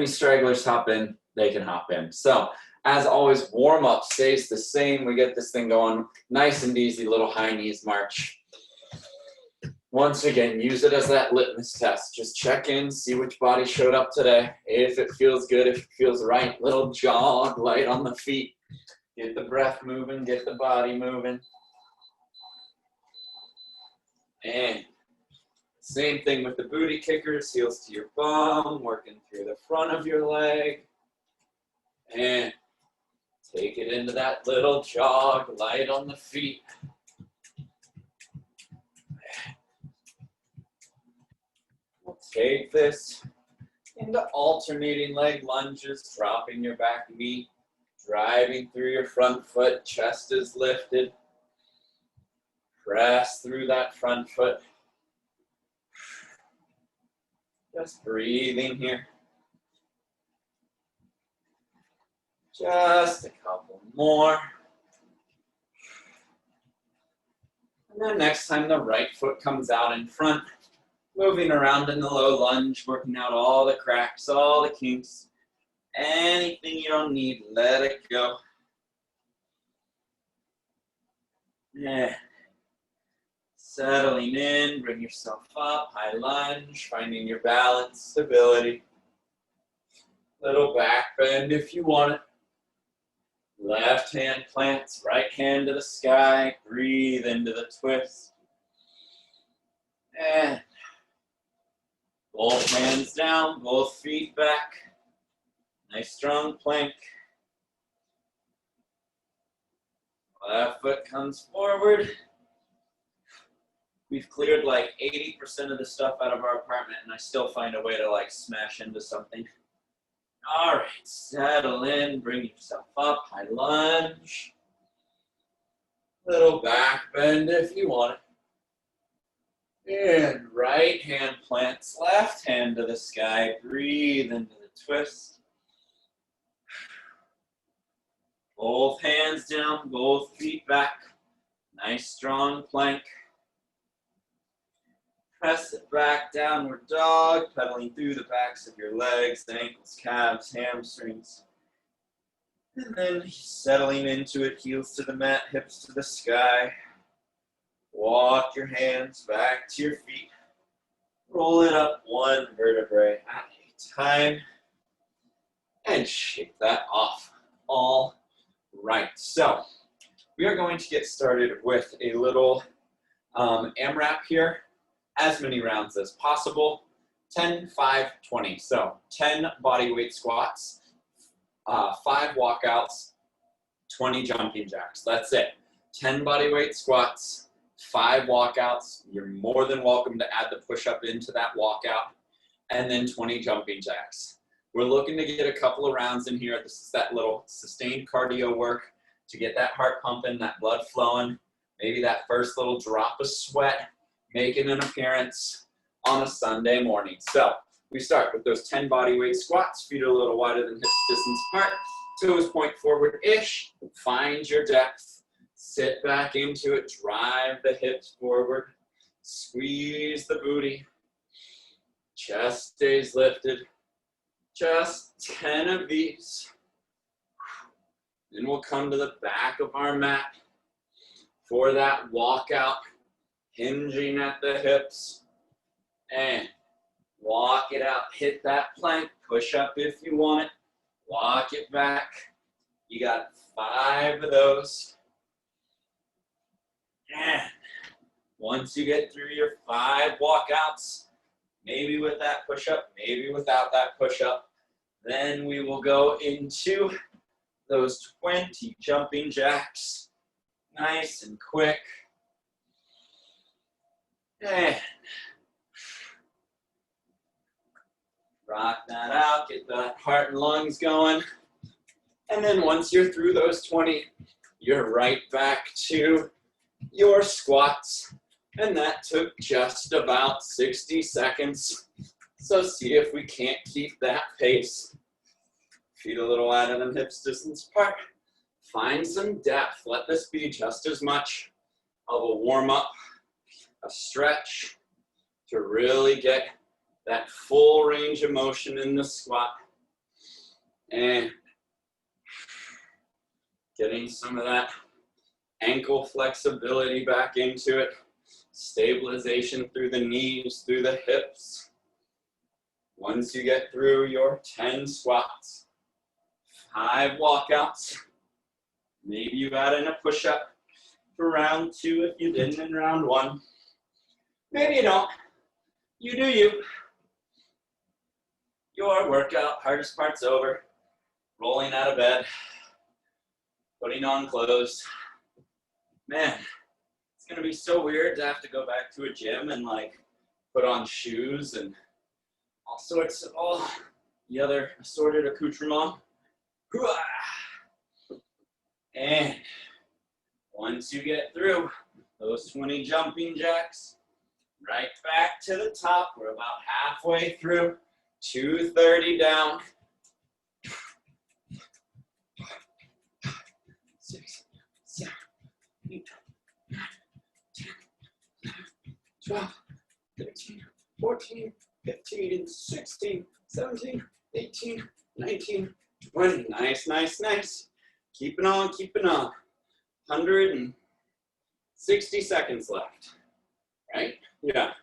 any stragglers hop in, they can hop in. So as always, warm up stays the same. We get this thing going nice and easy, little high knees march. Once again, use it as that litmus test. Just check in, see which body showed up today. If it feels good, if it feels right, little jog, light on the feet. Get the breath moving, get the body moving. And same thing with the booty kickers, heels to your bum, working through the front of your leg. And take it into that little jog, light on the feet. We'll take this into alternating leg lunges, dropping your back knee, driving through your front foot, chest is lifted. Press through that front foot. Just breathing here. Just a couple more. And then next time the right foot comes out in front, moving around in the low lunge, working out all the cracks, all the kinks. Anything you don't need, let it go. Yeah. Settling in, bring yourself up, high lunge, finding your balance, stability. Little back bend if you want it. Left hand plants, right hand to the sky. Breathe into the twist. And both hands down, both feet back. Nice strong plank. Left foot comes forward. We've cleared like 80% of the stuff out of our apartment and I still find a way to like smash into something. All right, settle in, bring yourself up, high lunge. Little back bend if you want it. And right hand plants, left hand to the sky. Breathe into the twist. Both hands down, both feet back. Nice strong plank. Press it back, downward dog, pedaling through the backs of your legs, ankles, calves, hamstrings. And then settling into it, heels to the mat, hips to the sky. Walk your hands back to your feet. Roll it up one vertebrae at a time. And shake that off. All right, so we are going to get started with a little AMRAP here. As many rounds as possible, 10, 5, 20. So 10 body weight squats, 5 walkouts, 20 jumping jacks. That's it. 10 body weight squats, 5 walkouts. You're more than welcome to add the push-up into that walkout, and then 20 jumping jacks. We're looking to get a couple of rounds in here. This is that little sustained cardio work to get that heart pumping, that blood flowing, maybe that first little drop of sweat making an appearance on a Sunday morning. So we start with those 10 body weight squats, feet are a little wider than hips distance apart, toes point forward-ish, find your depth, sit back into it, drive the hips forward, squeeze the booty, chest stays lifted, just 10 of these. Then we'll come to the back of our mat for that walkout. Hinging at the hips, and walk it out. Hit that plank, push up if you want it, walk it back. You got 5 of those. And once you get through your 5 walkouts, maybe with that push up, maybe without that push up, then we will go into those 20 jumping jacks. Nice and quick. And rock that out, get that heart and lungs going. And then once you're through those 20, you're right back to your squats. And that took just about 60 seconds. So see if we can't keep that pace. Feet a little wider than hips distance apart. Find some depth. Let this be just as much of a warm-up, a stretch to really get that full range of motion in the squat. And getting some of that ankle flexibility back into it. Stabilization through the knees, through the hips. Once you get through your 10 squats, 5 walkouts, maybe you add in a push-up for round 2 if you didn't in round 1. Maybe you don't. You do you. Your workout, hardest part's over. Rolling out of bed, putting on clothes. Man, it's gonna be so weird to have to go back to a gym and like put on shoes and all sorts of all the other assorted accoutrements. And once you get through those 20 jumping jacks, right back to the top. We're about halfway through. 230 down. 6, 7, 8, 9, 10, 12, 13, 14, 15, 16, 17, 18, 19, 20. Nice, nice, nice. Keeping on, keeping on. 160 seconds left. Right? Yeah.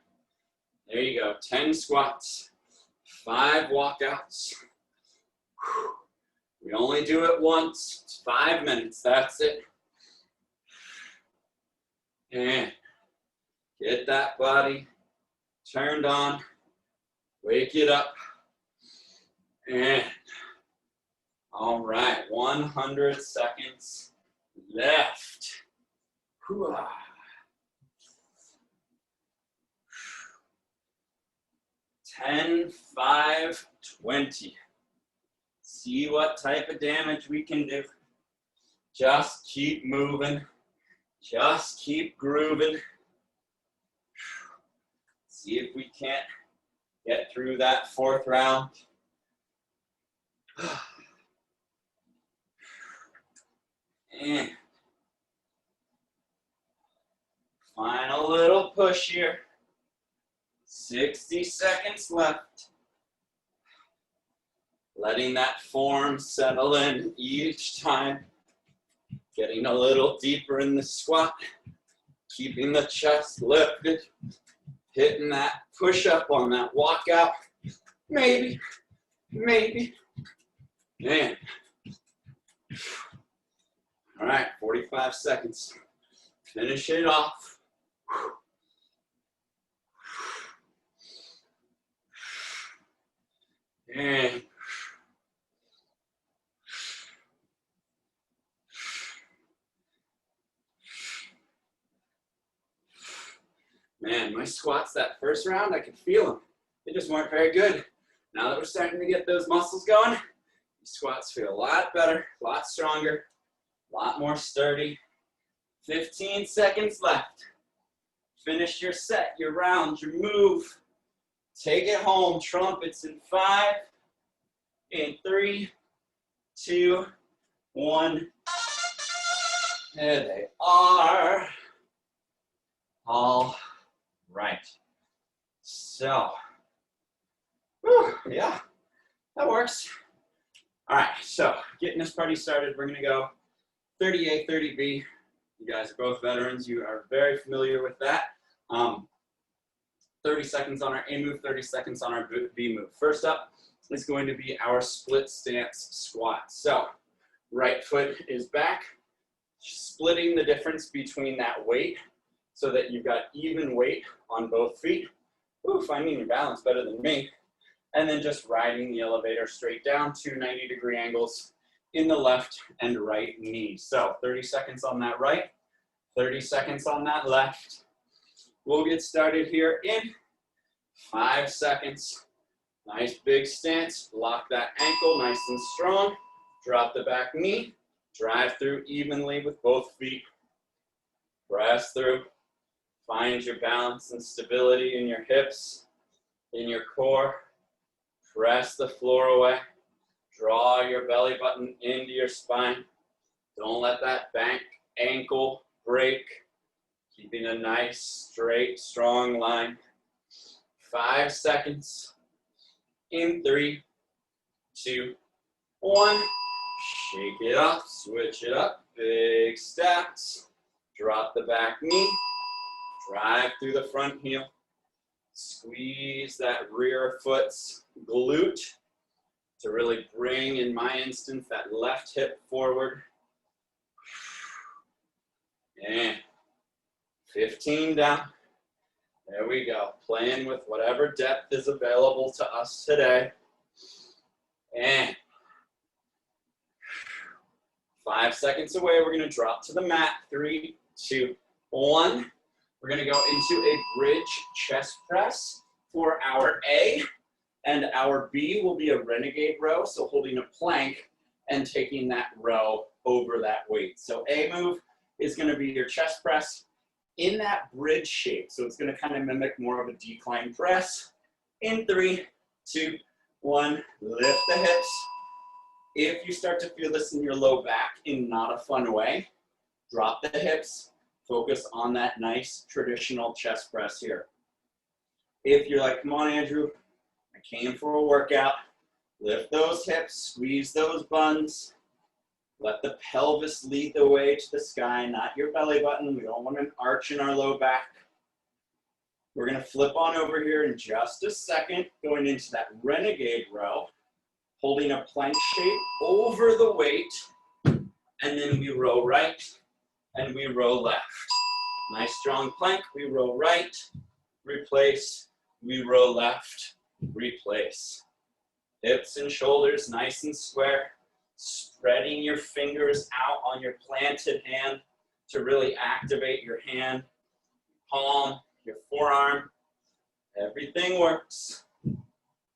There you go. 10 squats, 5 walkouts. We only do it once. It's 5 minutes. That's it. And get that body turned on. Wake it up. And all right, 100 seconds left. 10, 5, 20. See what type of damage we can do. Just keep moving. Just keep grooving. See if we can't get through that 4th round. And final little push here. 60 seconds left. Letting that form settle in each time. Getting a little deeper in the squat. Keeping the chest lifted. Hitting that push-up on that walkout. Maybe. Maybe. Man. All right, 45 seconds. Finish it off. And man, my squats that first round, I could feel them. They just weren't very good. Now that we're starting to get those muscles going, the squats feel a lot better, a lot stronger, a lot more sturdy. 15 seconds left. Finish your set, your round, your move. Take it home. Trumpets in 5, in 3, 2, 1. There they are. All right. So, yeah, that works. All right, so getting this party started, we're gonna go 30A, 30B. You guys are both veterans. You are very familiar with that. 30 seconds on our A move, 30 seconds on our B move. First up is going to be our split stance squat. So right foot is back, splitting the difference between that weight so that you've got even weight on both feet. Ooh, finding your balance better than me. And then just riding the elevator straight down to 90-degree angles in the left and right knee. So 30 seconds on that right, 30 seconds on that left. We'll get started here in 5 seconds. Nice big stance. Lock that ankle nice and strong. Drop the back knee. Drive through evenly with both feet. Press through. Find your balance and stability in your hips, in your core. Press the floor away. Draw your belly button into your spine. Don't let that back ankle break. Keeping a nice, straight, strong line. 5 seconds. In 3, 2, 1. Shake it up, switch it up, big steps. Drop the back knee, drive through the front heel. Squeeze that rear foot's glute to really bring, in my instance, that left hip forward. And 15 down. There we go. Playing with whatever depth is available to us today. And 5 seconds away, we're going to drop to the mat. 3, 2, 1. We're going to go into a bridge chest press for our A. And our B will be a renegade row, so holding a plank and taking that row over that weight. So A move is going to be your chest press in that bridge shape. So it's going to kind of mimic more of a decline press. In 3, 2, 1, lift the hips. If you start to feel this in your low back in not a fun way, drop the hips, focus on that nice traditional chest press here. If you're like, come on, Andrew, I came for a workout, lift those hips, squeeze those buns, let the pelvis lead the way to the sky, not your belly button. We don't want an arch in our low back. We're going to flip on over here in just a second, going into that renegade row, holding a plank shape over the weight, and then we row right and we row left. Nice strong plank, we row right, replace, we row left, replace. Hips and shoulders nice and square. Spreading your fingers out on your planted hand to really activate your hand, palm, your forearm. Everything works.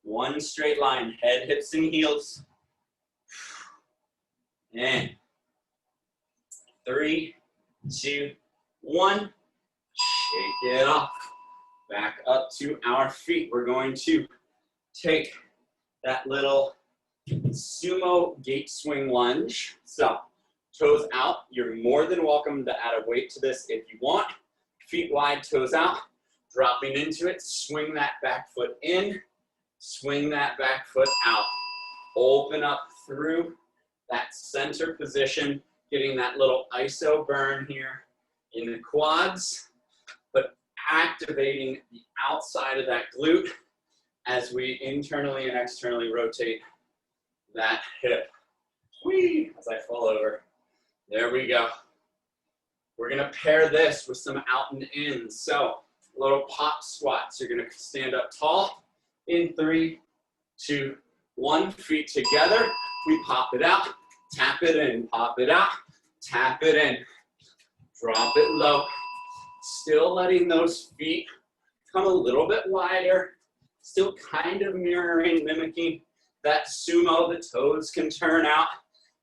One straight line, head, hips, and heels. And 3, 2, 1. Shake it off. Back up to our feet. We're going to take that little sumo gate swing lunge. So, toes out. You're more than welcome to add a weight to this if you want. Feet wide, toes out. Dropping into it. Swing that back foot in. Swing that back foot out. Open up through that center position. Getting that little iso burn here in the quads. But activating the outside of that glute as we internally and externally rotate that hip. Whee! As I fall over. There we go. We're going to pair this with some out and ins. So, little pop squats. You're going to stand up tall. In 3, 2, 1. Feet together. We pop it out. Tap it in. Pop it out. Tap it in. Drop it low. Still letting those feet come a little bit wider. Still kind of mirroring, mimicking that sumo. The toes can turn out.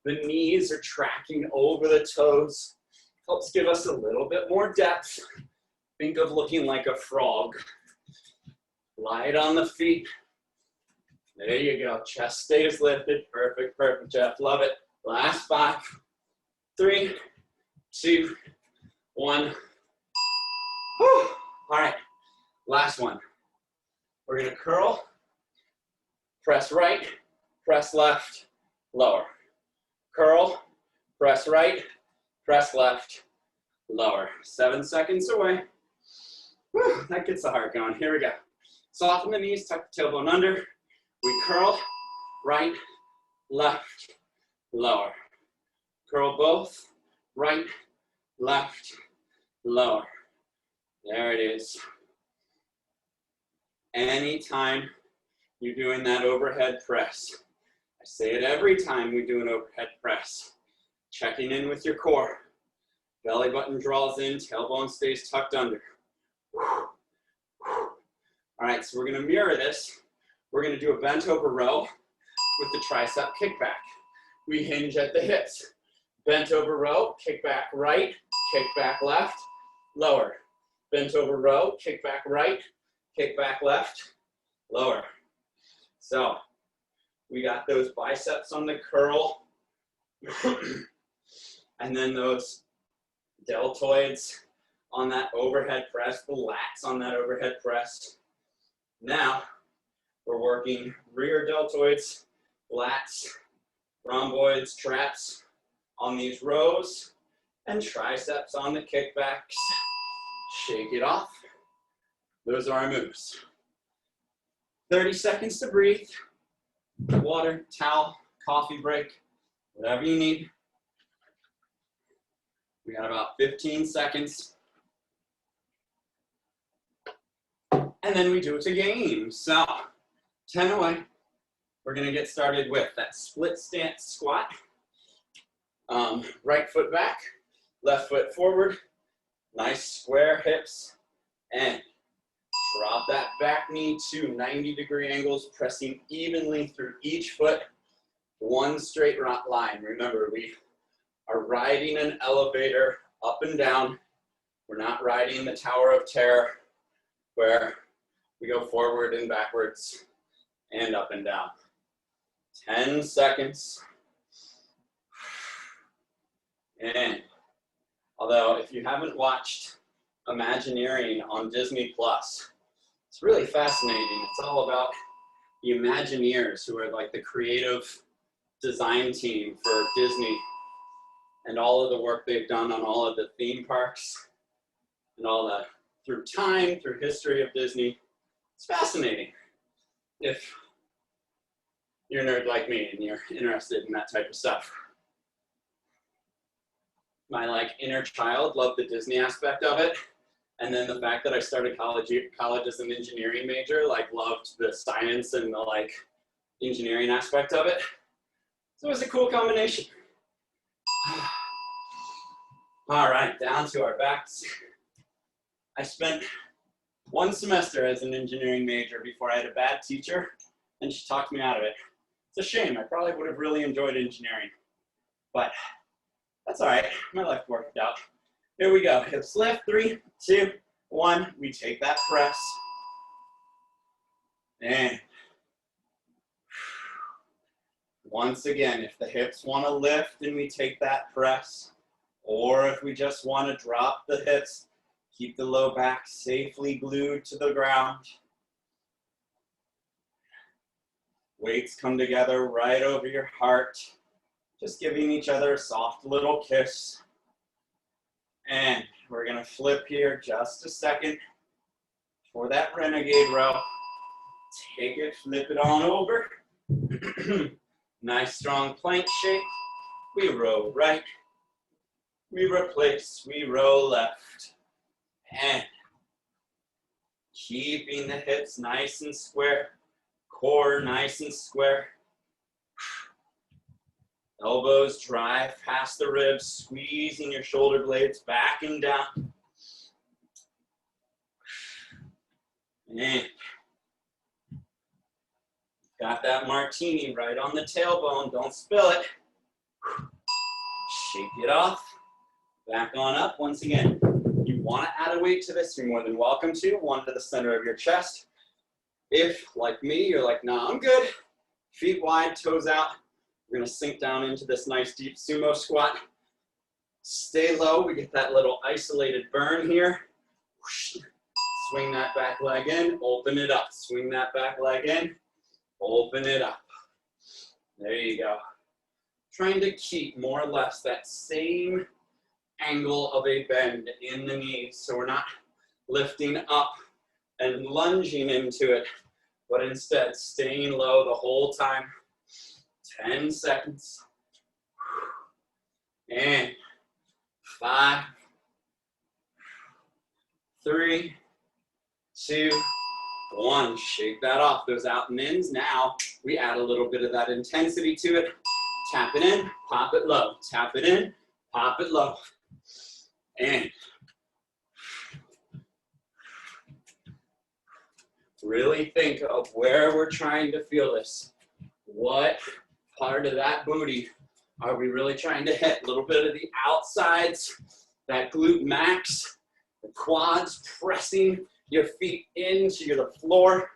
The knees are tracking over the toes. Helps give us a little bit more depth. Think of looking like a frog. Light on the feet. There you go. Chest stays lifted. Perfect, perfect, Jeff. Love it. Last 5, 3, 2, 1. Whew. All right. Last one. We're going to curl, press right, press left, lower. Curl, press right, press left, lower. 7 seconds away. Whew, that gets the heart going. Here we go. Soften the knees, tuck the tailbone under. We curl, right, left, lower. Curl both, right, left, lower. There it is. Anytime you're doing that overhead press, I say it every time we do an overhead press, checking in with your core. Belly button draws in, tailbone stays tucked under. All right, so we're going to mirror this. We're going to do a bent over row with the tricep kickback. We hinge at the hips. Bent over row, kick back right, kick back left, lower. Bent over row, kick back right, kick back left, lower. So we got those biceps on the curl and then those deltoids on that overhead press, the lats on that overhead press. Now we're working rear deltoids, lats, Rhomboids, traps on these rows, and triceps on the kickbacks. Shake it off. Those are our moves. 30 seconds to breathe. Water, towel, coffee break, whatever you need. We got about 15 seconds. And then we do it again. So 10 away. We're gonna get started with that split stance squat. Right foot back, left foot forward. Nice square hips. And drop that back knee to 90-degree angles, pressing evenly through each foot. One straight line. Remember, we are riding an elevator up and down. We're not riding the Tower of Terror where we go forward and backwards and up and down. 10 seconds. And although if you haven't watched Imagineering on Disney Plus, it's really fascinating. It's all about the Imagineers, who are like the creative design team for Disney, and all of the work they've done on all of the theme parks and all the, through time, through history of Disney. It's fascinating if you're a nerd like me and you're interested in that type of stuff. My inner child loved the Disney aspect of it. And then the fact that I started college as an engineering major, loved the science and the engineering aspect of it. So it was a cool combination. All right, down to our backs. I spent one semester as an engineering major before I had a bad teacher, and she talked me out of it. It's a shame. I probably would have really enjoyed engineering, but that's all right. My life worked out. Here we go. Hips lift. 3, 2, 1. We take that press. And once again, if the hips want to lift and we take that press, or if we just want to drop the hips, keep the low back safely glued to the ground. Weights come together right over your heart, just giving each other a soft little kiss. And we're gonna flip here just a second for that renegade row. Take it, flip it on over. Nice strong plank shape. We row right, we replace, we row left. And keeping the hips nice and square, core nice and square. Elbows drive past the ribs, squeezing your shoulder blades back and down. And got that martini right on the tailbone, don't spill it. Shake it off, back on up. Once again, you want to add a weight to this, you're more than welcome to. One to the center of your chest. If, like me, you're like, nah, I'm good. Feet wide, toes out. We're gonna sink down into this nice deep sumo squat. Stay low, we get that little isolated burn here. Swing that back leg in, open it up. Swing that back leg in, open it up. There you go. Trying to keep more or less that same angle of a bend in the knees, so we're not lifting up and lunging into it, but instead staying low the whole time. 10 seconds. And 5, 3, 2, 1. Shake that off, those out and ins. Now we add a little bit of that intensity to it. Tap it in, pop it low. Tap it in, pop it low. And really think of where we're trying to feel this. What part of that booty are we really trying to hit? A little bit of the outsides, that glute max, the quads pressing your feet into the floor.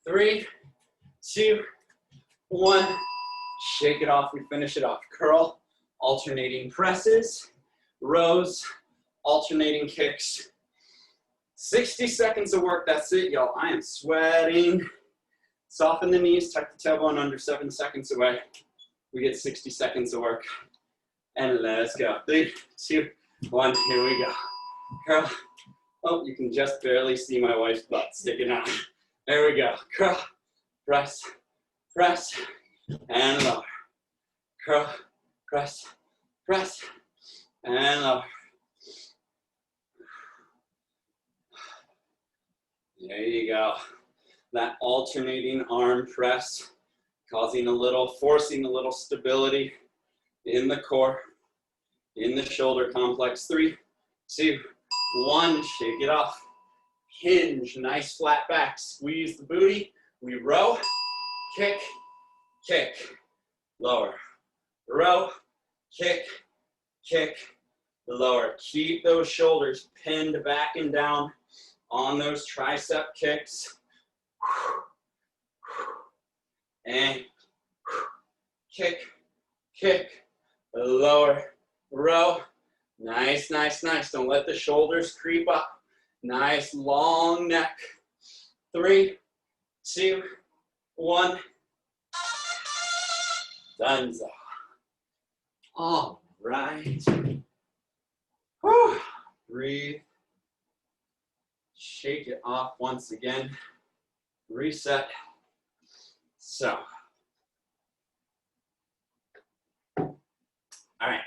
3, 2, 1. Shake it off, we finish it off. Curl, alternating presses, rows, alternating kicks. 60 seconds of work, that's it, y'all. I am sweating. Soften the knees, tuck the tailbone under 7 seconds away. We get 60 seconds of work. And let's go. 3, 2, 1, here we go. Curl. Oh, you can just barely see my wife's butt sticking out. There we go. Curl, press, press, and lower. Curl, press, press, and lower. There you go. That alternating arm press, forcing a little stability in the core, in the shoulder complex. 3, 2, 1, shake it off. Hinge, nice flat back, squeeze the booty. We row, kick, kick, lower. Row, kick, kick, lower. Keep those shoulders pinned back and down on those tricep kicks. And kick, kick, lower, row. Nice, nice, nice. Don't let the shoulders creep up. Nice long neck. 3, 2, 1. Dunzo. All right. Whew. Breathe. Shake it off once again. Reset. So. All right.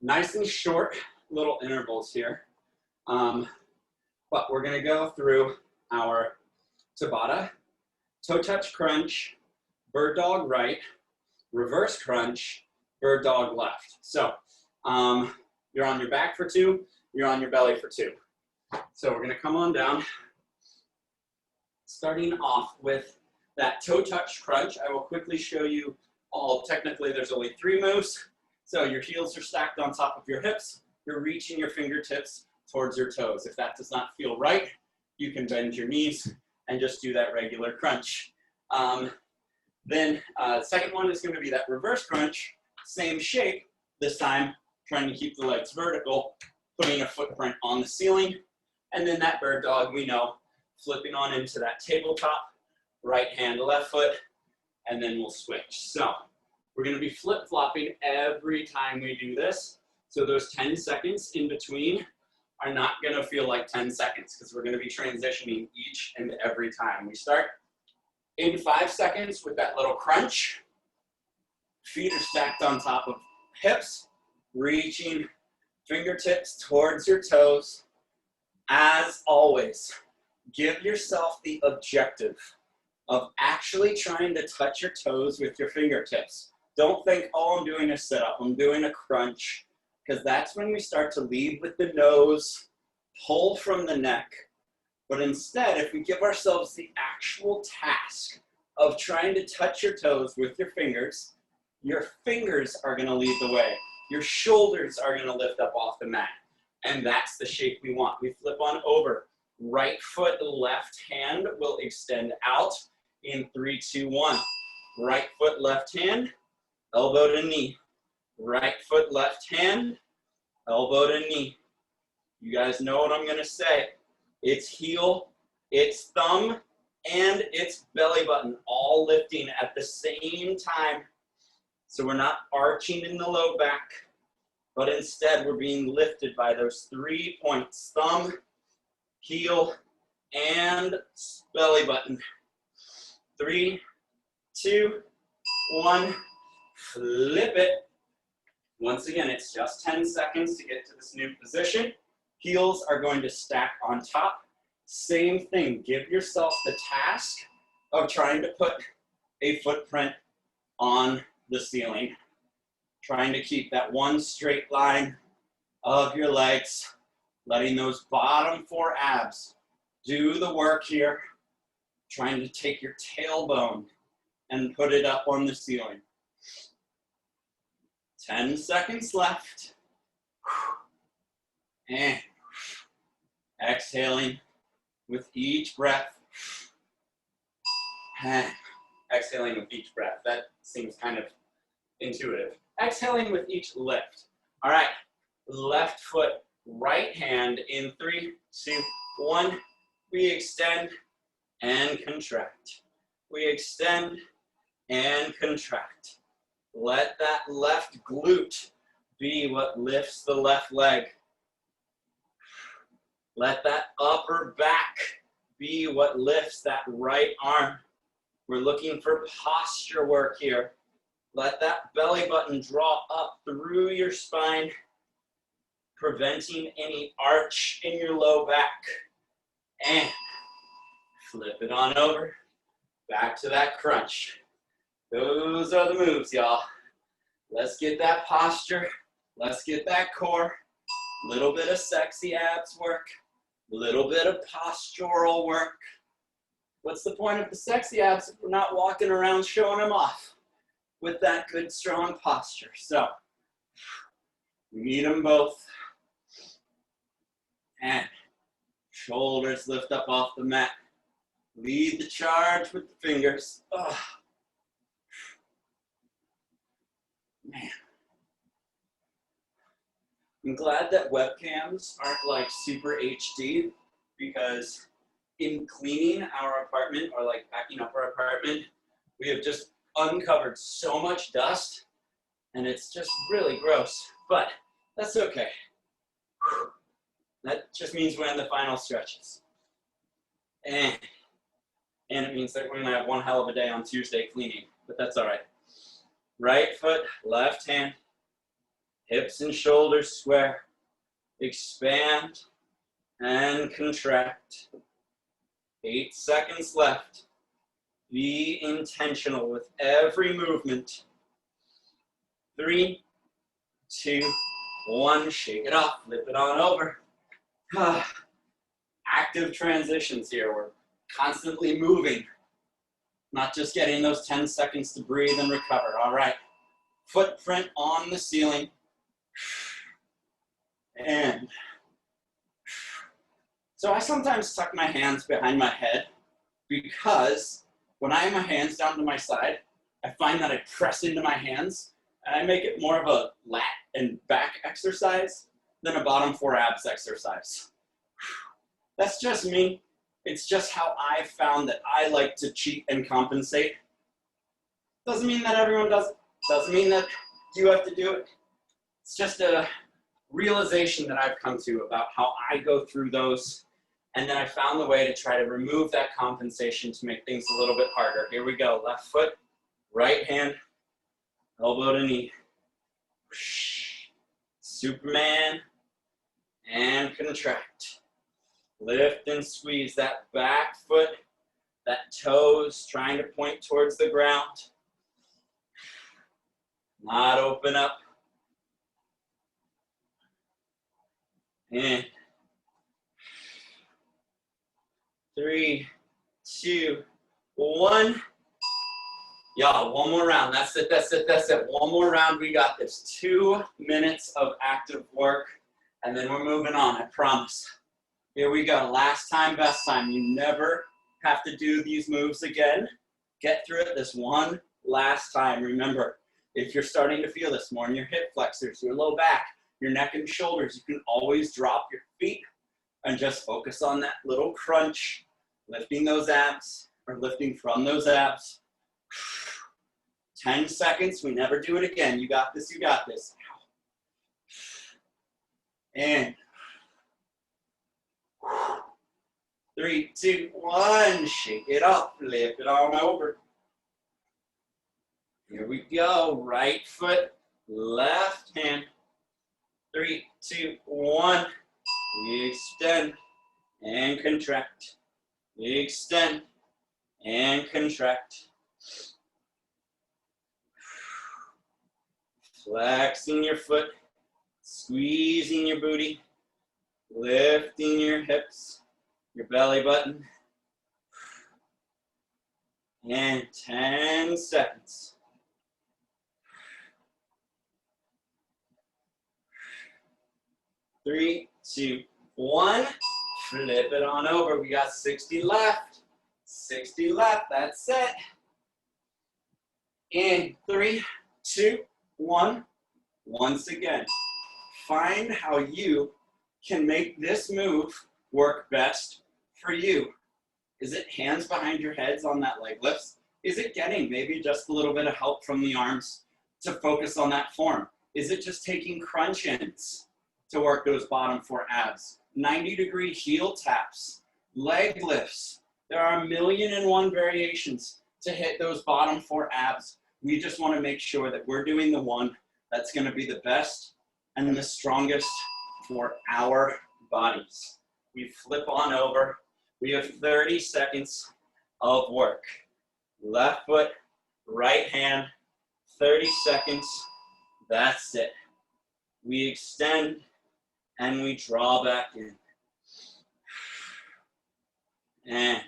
Nice and short little intervals here. But we're going to go through our Tabata, toe touch crunch, bird dog right, reverse crunch, bird dog left. So you're on your back for 2, you're on your belly for 2. So we're going to come on down, starting off with that toe touch crunch. I will quickly show you all. Technically, there's only 3 moves. So your heels are stacked on top of your hips. You're reaching your fingertips towards your toes. If that does not feel right, you can bend your knees and just do that regular crunch. Then the second one is going to be that reverse crunch, same shape, this time trying to keep the legs vertical, putting a footprint on the ceiling. And then that bird dog, we know, flipping on into that tabletop, right hand, left foot, and then we'll switch. So we're going to be flip-flopping every time we do this. So those 10 seconds in between are not going to feel like 10 seconds because we're going to be transitioning each and every time. We start in 5 seconds with that little crunch. Feet are stacked on top of hips, reaching fingertips towards your toes. As always, give yourself the objective of actually trying to touch your toes with your fingertips. Don't think, oh, I'm doing a sit-up, I'm doing a crunch, because that's when we start to lead with the nose, pull from the neck. But instead, if we give ourselves the actual task of trying to touch your toes with your fingers are going to lead the way. Your shoulders are going to lift up off the mat. And that's the shape we want. We flip on over. Right foot, left hand will extend out in 3, 2, 1. Right foot, left hand, elbow to knee. Right foot, left hand, elbow to knee. You guys know what I'm going to say. It's heel, it's thumb, and it's belly button, all lifting at the same time. So we're not arching in the low back, but instead we're being lifted by those 3 points, thumb, heel, and belly button. 3, 2, 1, flip it. Once again, it's just 10 seconds to get to this new position. Heels are going to stack on top. Same thing, give yourself the task of trying to put a footprint on the ceiling. Trying to keep that one straight line of your legs, letting those bottom 4 abs do the work here. Trying to take your tailbone and put it up on the ceiling. 10 seconds left. And exhaling with each breath. And exhaling with each breath. That seems kind of intuitive. Exhaling with each lift. All right, left foot, right hand in 3, 2, 1. We extend and contract. we extend and contract. Let that left glute be what lifts the left leg. Let that upper back be what lifts that right arm. We're looking for posture work here. Let that belly button draw up through your spine, preventing any arch in your low back. And flip it on over, back to that crunch. Those are the moves, y'all. Let's get that posture. Let's get that core. Little bit of sexy abs work. Little bit of postural work. What's the point of the sexy abs if we're not walking around showing them off with that good, strong posture? So, we need them both. And shoulders lift up off the mat. Lead the charge with the fingers. Oh. Man. I'm glad that webcams aren't like super HD, because in cleaning our apartment, or like backing up our apartment, we have just uncovered so much dust, and it's just really gross, but that's okay. That just means we're in the final stretches. And it means that we're gonna have one hell of a day on Tuesday cleaning, but that's all right. Right foot, left hand, hips and shoulders square, expand and contract. 8 seconds left. Be intentional with every movement. 3, 2, 1, shake it off, flip it on over. Active transitions here. We're constantly moving, not just getting those 10 seconds to breathe and recover. All right, footprint on the ceiling. And so I sometimes tuck my hands behind my head, because when I have my hands down to my side, I find that I press into my hands and I make it more of a lat and back exercise than a bottom 4 abs exercise. That's just me. It's just how I found that I like to cheat and compensate. Doesn't mean that everyone does it. Doesn't mean that you have to do it. It's just a realization that I've come to about how I go through those. And then I found the way to try to remove that compensation to make things a little bit harder. Here we go. Left foot, right hand, elbow to knee. Superman, and contract. Lift and squeeze that back foot, that toes trying to point towards the ground. Not open up. And 3, 2, 1. Y'all, one more round. That's it, that's it, that's it. One more round, we got this. 2 minutes of active work, and then we're moving on, I promise. Here we go, last time, best time. You never have to do these moves again. Get through it this one last time. Remember, if you're starting to feel this more in your hip flexors, your low back, your neck and shoulders, you can always drop your feet and just focus on that little crunch, lifting those abs, or lifting from those abs. 10 seconds, we never do it again. You got this, you got this. And 3, 2, 1, shake it up, flip it on over. Here we go, right foot, left hand. 3, 2, 1, we extend and contract. We extend and contract. Flexing your foot, squeezing your booty, lifting your hips, your belly button. And 10 seconds. 3, 2, 1. Flip it on over. We got 60 left. 60 left. That's it. In 3, 2, 1. Once again, find how you can make this move work best for you. Is it hands behind your heads on that leg lifts? Is it getting maybe just a little bit of help from the arms to focus on that form? Is it just taking crunch-ins to work those bottom 4 abs? 90-degree heel taps, leg lifts. There are 1,000,001 variations to hit those bottom 4 abs. We just want to make sure that we're doing the one that's going to be the best and the strongest for our bodies. We flip on over. We have 30 seconds of work. Left foot, right hand, 30 seconds. That's it. We extend and we draw back in. And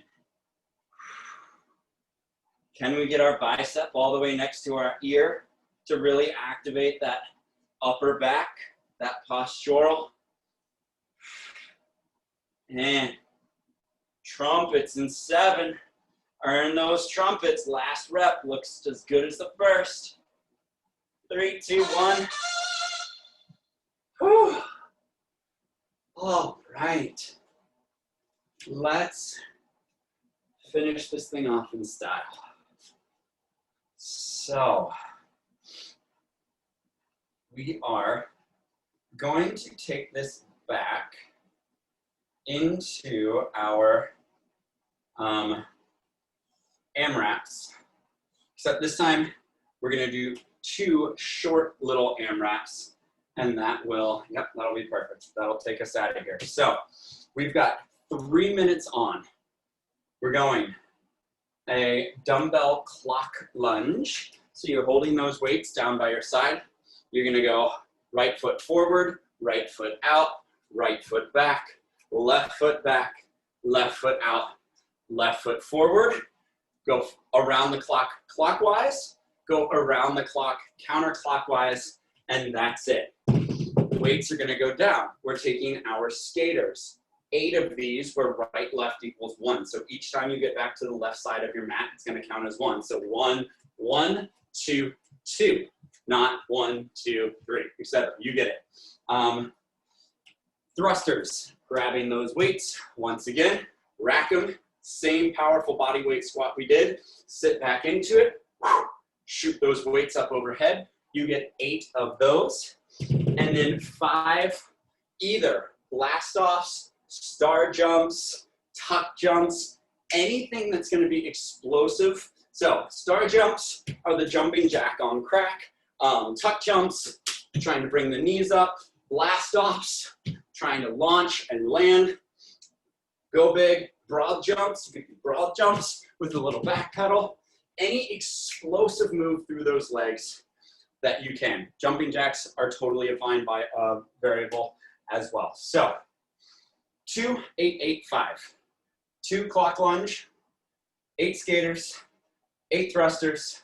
can we get our bicep all the way next to our ear to really activate that upper back, that postural? And trumpets in 7. Earn those trumpets. Last rep looks as good as the first. 3, 2, 1. Whew. All right. Let's finish this thing off in style. So, we are going to take this back into our AMRAPs. Except this time, we're going to do 2 short little AMRAPs, and that will, yep, that'll be perfect. That'll take us out of here. So, we've got 3 minutes on. We're going a dumbbell clock lunge. So you're holding those weights down by your side. You're gonna go right foot forward, right foot out, right foot back, left foot out, left foot forward. Go around the clock clockwise, go around the clock counterclockwise, and that's it. The weights are gonna go down. We're taking our skaters. 8 of these where right, left equals 1. So each time you get back to the left side of your mat, it's going to count as 1. So 1, 1, 2, 2. Not 1, 2, 3, etc. You get it. Thrusters. Grabbing those weights. Once again, rack them. Same powerful body weight squat we did. Sit back into it. Shoot those weights up overhead. You get 8 of those. And then 5 either blast offs, star jumps, tuck jumps, anything that's going to be explosive. So star jumps are the jumping jack on crack. Tuck jumps, trying to bring the knees up. Blast offs, trying to launch and land. Go big, broad jumps. You can do broad jumps with a little back pedal. Any explosive move through those legs that you can. Jumping jacks are totally a fine variable as well. So 2, 8, 8, 5. 2 clock lunge, 8 skaters, 8 thrusters,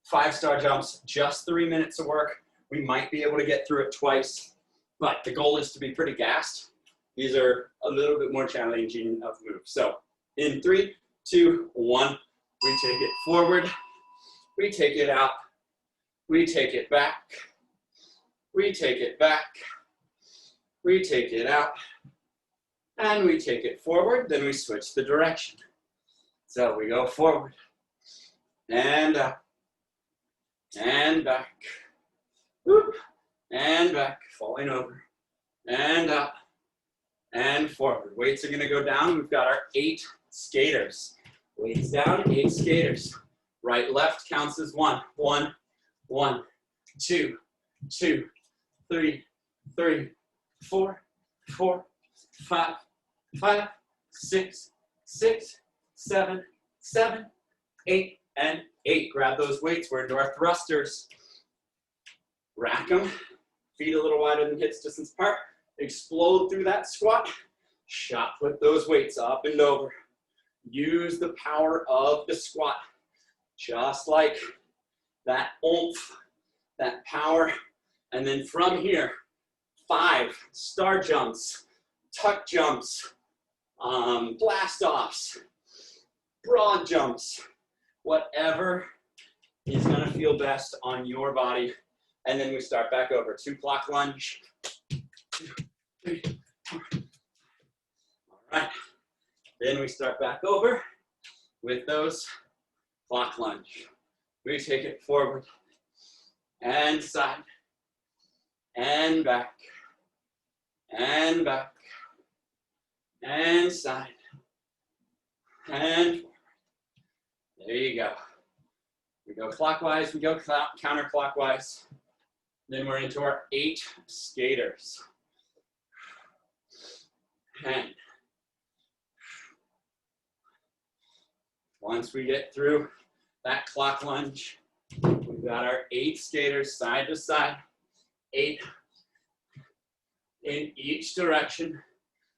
5 star jumps, just 3 minutes of work. We might be able to get through it twice, but the goal is to be pretty gassed. These are a little bit more challenging of moves. So in 3, 2, 1, we take it forward, we take it out, we take it back, we take it back, we take it out, and we take it forward, then we switch the direction. So we go forward, and up, and back, whoop, and back, falling over, and up, and forward. Weights are gonna go down. We've got our 8 skaters. Weights down, 8 skaters. Right, left counts as 1. 1, 1, 2, 2, 3, 3, 4, 4, 5, 5, 6, 6, 7, 7, 8, and 8. Grab those weights. We're into our thrusters. Rack them. Feet a little wider than hips distance apart. Explode through that squat. Shot put those weights up and over. Use the power of the squat. Just like that oomph, that power. And then from here, 5 star jumps, tuck jumps, blast offs, broad jumps, whatever is gonna feel best on your body. And then we start back over. 2 clock lunge. 2, 3, 4. All right. Then we start back over with those clock lunge. We take it forward and side and back and back and side and forward. There you go. We go clockwise, we go counterclockwise. Then we're into our 8 skaters. And once we get through that clock lunge, we've got our 8 skaters side to side, 8 in each direction.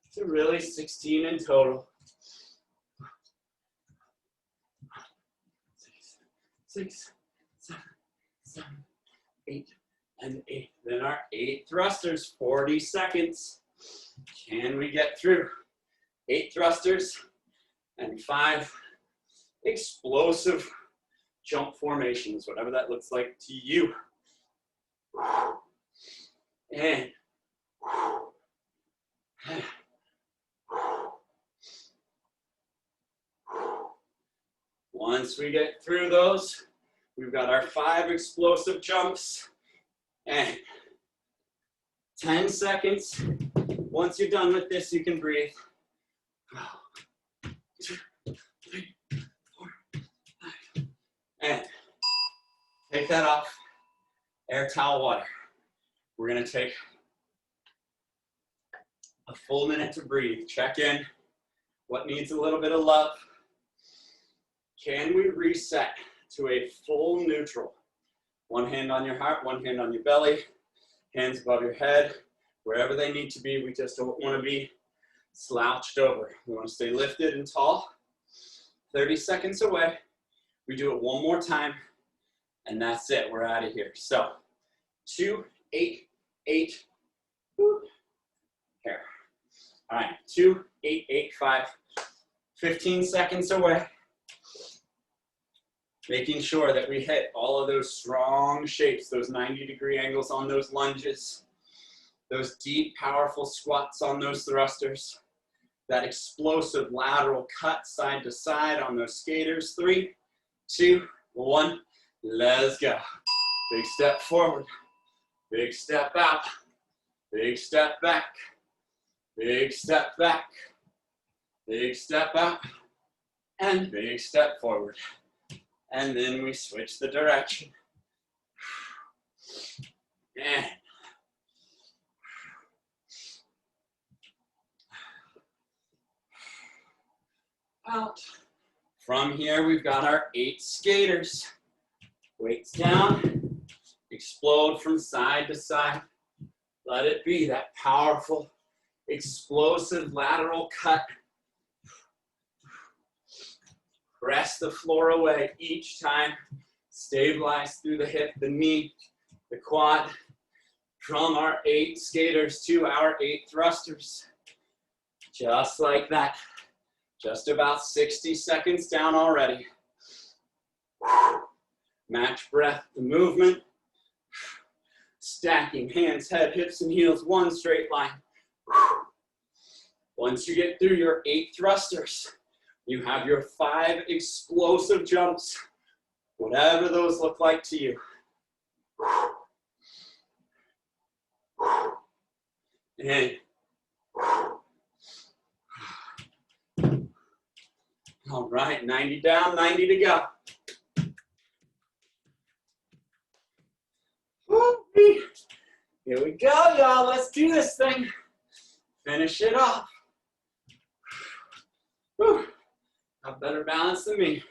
So really 16 in total. 6, 7, 8, and 8. Then our 8 thrusters, 40 seconds. Can we get through 8 thrusters and 5 explosive jump formations, whatever that looks like to you. And once we get through those, we've got our 5 explosive jumps and 10 seconds. Once you're done with this, you can breathe. 2, 3, 4, 5. And take that off. Air towel water. We're gonna take a full minute to breathe. Check in. What needs a little bit of love? Can we reset to a full neutral? One hand on your heart, one hand on your belly, hands above your head, wherever they need to be. We just don't want to be slouched over. We want to stay lifted and tall. 30 seconds away. We do it one more time, and that's it. We're out of here. So 2, 8, 8. Whoop. Here. All right, 2, 8, 8, 5. 15 seconds away. Making sure that we hit all of those strong shapes, those 90-degree angles on those lunges, those deep, powerful squats on those thrusters, that explosive lateral cut side to side on those skaters. 3, 2, 1, let's go. Big step forward, big step out, big step back, big step back, big step out, and big step forward. And then we switch the direction. And out. From here, we've got our 8 skaters. Weights down, explode from side to side. Let it be that powerful, explosive lateral cut. Press the floor away each time. Stabilize through the hip, the knee, the quad. From our 8 skaters to our 8 thrusters. Just like that. Just about 60 seconds down already. Match breath to movement. Stacking hands, head, hips, and heels, one straight line. Once you get through your 8 thrusters, you have your 5 explosive jumps, whatever those look like to you. And all right, 90 down, 90 to go. Woo-wee. Here we go, y'all. Let's do this thing. Finish it off. Woo. Have better balance than me.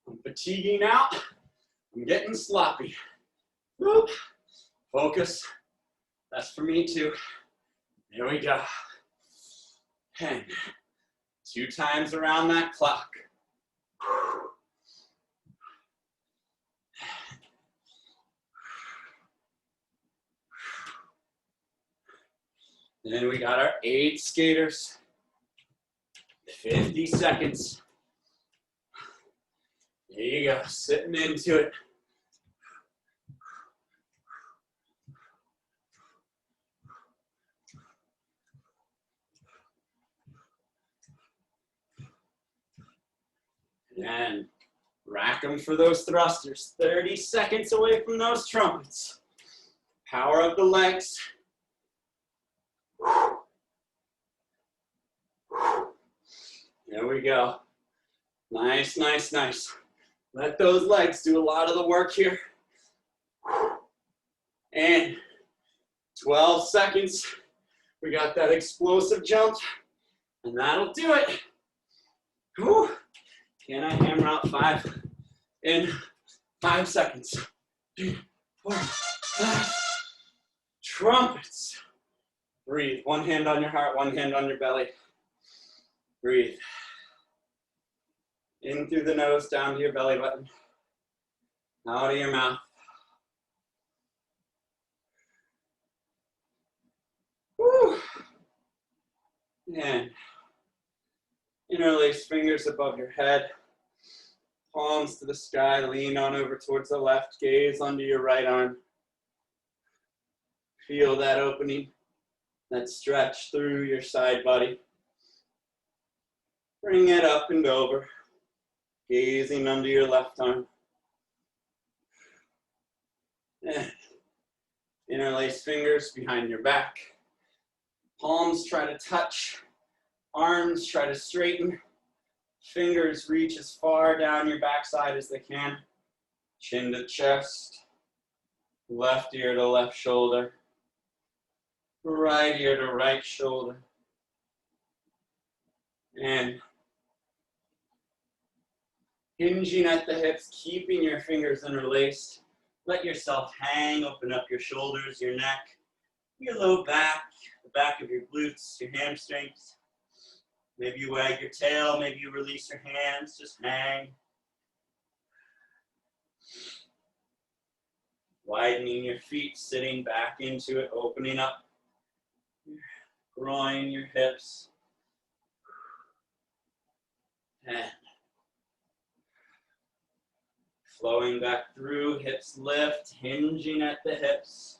I'm fatiguing out. I'm getting sloppy. Woo. Focus. That's for me too. Here we go. 10. 2 times around that clock. And then we got our 8 skaters. 50 seconds. There you go, sitting into it. And rack them for those thrusters. 30 seconds away from those trumpets. Power of the legs. There we go. Nice, nice, nice. Let those legs do a lot of the work here. And 12 seconds. We got that explosive jump. And that'll do it. Whew. Can I hammer out 5 in 5 seconds? 3, 4, 5. Trumpets. Breathe. One hand on your heart, one hand on your belly. Breathe. In through the nose, down to your belly button. Out of your mouth. Woo. And interlace fingers above your head. Palms to the sky, lean on over towards the left, gaze under your right arm. Feel that opening, that stretch through your side body. Bring it up and over, gazing under your left arm. And interlace fingers behind your back. Palms try to touch, arms try to straighten. Fingers reach as far down your backside as they can. Chin to chest, left ear to left shoulder, right ear to right shoulder. And hinging at the hips, keeping your fingers interlaced. Let yourself hang, open up your shoulders, your neck, your low back, the back of your glutes, your hamstrings. Maybe you wag your tail, maybe you release your hands, just hang. Widening your feet, sitting back into it, opening up your groin, your hips. And flowing back through, hips lift, hinging at the hips.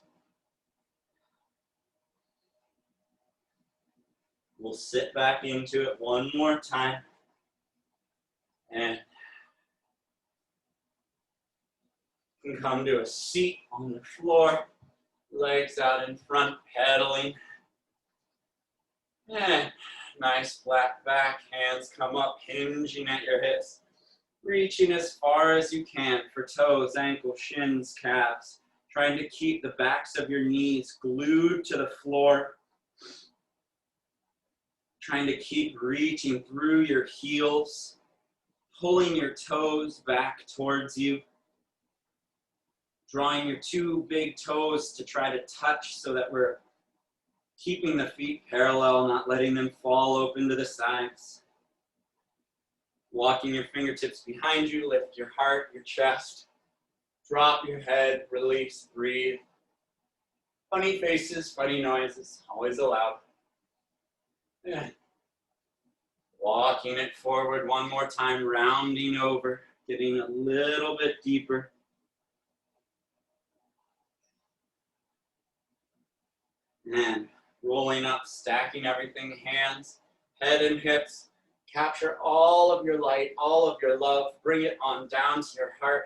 We'll sit back into it one more time. And you can come to a seat on the floor, legs out in front, pedaling. And nice flat back, hands come up, hinging at your hips. Reaching as far as you can for toes, ankles, shins, calves. Trying to keep the backs of your knees glued to the floor. Trying to keep reaching through your heels, pulling your toes back towards you. Drawing your 2 big toes to try to touch so that we're keeping the feet parallel, not letting them fall open to the sides. Walking your fingertips behind you, lift your heart, your chest. Drop your head, release, breathe. Funny faces, funny noises, always allowed. Yeah. Walking it forward one more time, rounding over, getting a little bit deeper. And rolling up, stacking everything, hands, head and hips. Capture all of your light, all of your love. Bring it on down to your heart.